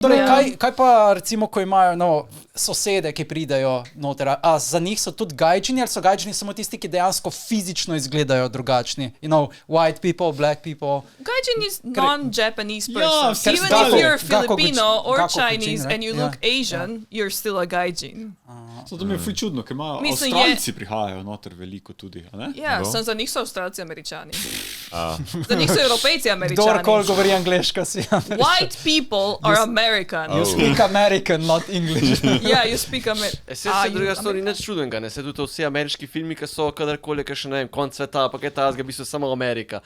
Torej, kaj pa recimo, ko imajo sosede, ki pridejo noter, a za njih so tudi gajdžini, ali so gajdžini samo tisti, ki dejansko fizično izgledajo drugačni? White people, black people. Gaijin is non-Japanese person. Even if you're Filipino or Chinese and you look Asian, you're still a gaijin. To mi je ful čudno, ker imajo Avstralci prihajajo noter veliko tudi, a ne? Ja, sem za njih so Avstralci Američani. Za njih so Evropejci Američani. Kdorkoli govori angleško si Američan. White people are American. You speak American, not English. Yeah, you speak American. Se druga stvar ni nič čudenega, ne? Se tudi vsi ameriški filmi, ki so kadarkoli, ki še ne vem, konc sveta, pa kaj tazga, bi so samo Amerika.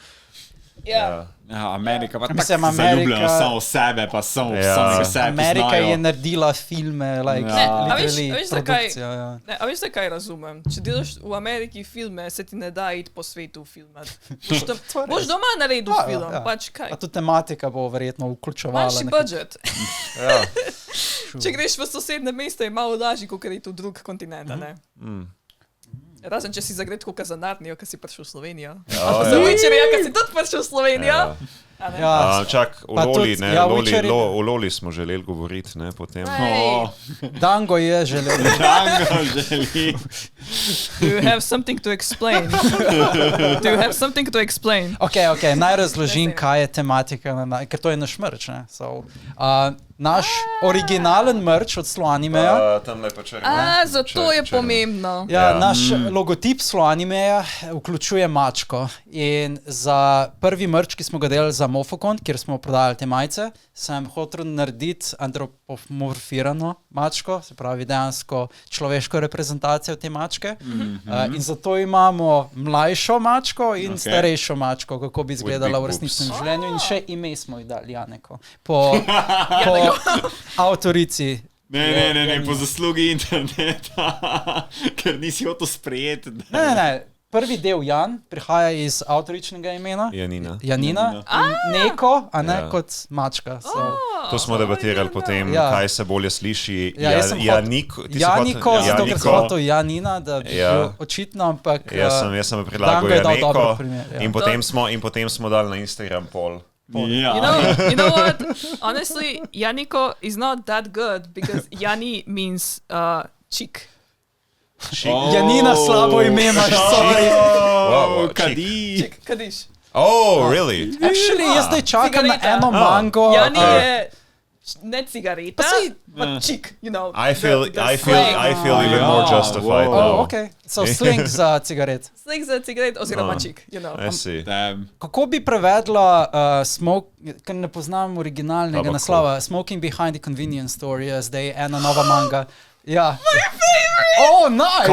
Ja. Amerika pa Mislim, tako zaljubljena samo v sebe, pa samo v samega sebe Amerika je naredila filme, A veš, produkcija. a veš, zakaj razumem? Če delaš v Ameriki filme, se ti ne da iti po svetu filmat. Boš doma naredil film, pač kaj. A tudi tematika bo verjetno vključevala. Manjši budžet. Če greš v sosedne mesto, je malo lažje, kot je tu drug kontinent, ne? Razen, če si zagret kot za Narnijo, ki si prišel v Slovenijo. Za Witcherja, ki si tudi prišel v Slovenijo. Čak, v Loli smo želeli govoriti, ne, potem. Dango je želel. Dango želi. Do you have something to explain? Do you have something to explain? Ok, naj razložim, kaj je tematika, ker to je naš merch, ne. Naš originalen merch od Sloanimeja. Tamle pa črne. Zato je pomembno. Ja, naš logotip Sloanimeja vključuje mačko. In za prvi merch, ki smo ga delali za Mofokon, kjer smo prodajali te majice, sem hotel narediti antropomorfirano mačko, se pravi dejansko človeško reprezentacijo te mačke. In zato imamo mlajšo mačko in starejšo mačko, kako bi izgledala v resničnem življenju. In še ime smo ji dali Janeko. Po avtorici. Ne, po zaslugi interneta, ker nisi hotel sprejeti. Ne. Prvi del Jan prihaja iz avtoričnega imena. Janina. Neko, a ne kot mačka. To smo debatirali potem, kaj se bolje sliši. Janiko, zato ker sem hotel Janina, da bi bil očitno, ampak Jaz sem predlagal Janiko in potem smo dali na Instagram pol. You know what? Honestly, Janiko is not that good because Jani means chick. Janina slabo ime imaš, sorry. Kadiš. Oh, really? Actually, jaz zdaj čakam na eno mango. Jani je ne cigareta, but chick, you know. I feel even more justified now. Okay. So slang za cigaret. Slang za cigaret oziroma chick, you know. I see. Kako bi prevedla ker ne poznam originalnega naslova, Smoking Behind the Convenience Store je zdaj ena nova manga. Ja. My favorite! Oh, nice!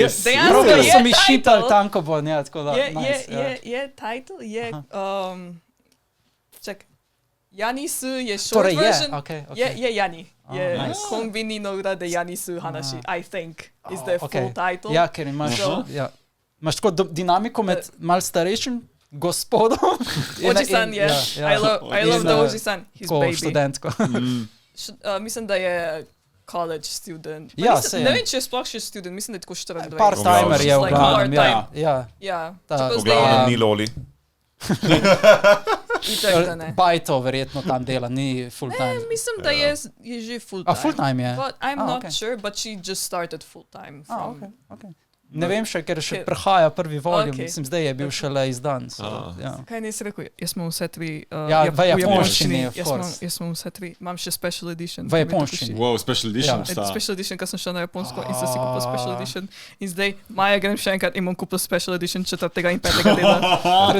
Res? Dejansko je so mi title. šitali tanko bo, tako da, Je title, je, čak, Janisu je short version, je Jani. Je konbini no ura de Janisu hanashi, I think, is the full title. Ja, ker imaš tako dinamiko med mal starejšim gospodom. Oji-san, I love the Oji-san, his baby. Študentko. Mislim, da je college student. Ne vem, če je sploh še student, mislim, da je tako 24. Part-timer je v glavnem, ja. V glavnem ni Loli. Bajto verjetno tam dela, ni full-time. Mislim, da je že full-time. A full-time je? But I'm not sure, but she just started full-time. Okay. Ne vem še, ker še prehaja prvi voljum, mislim, zdaj je bil šele izdan. Kaj nisi rekel? Jaz smo vse tri v japonščini, of course. Jaz smo vse tri, imam še special edition. V japonščini. Wow, special edition sta. Special edition, kad sem šel na Japonsko in sem si kupil special edition. In zdaj, maja grem še enkrat in bom kupil special edition 4. in 5. dela.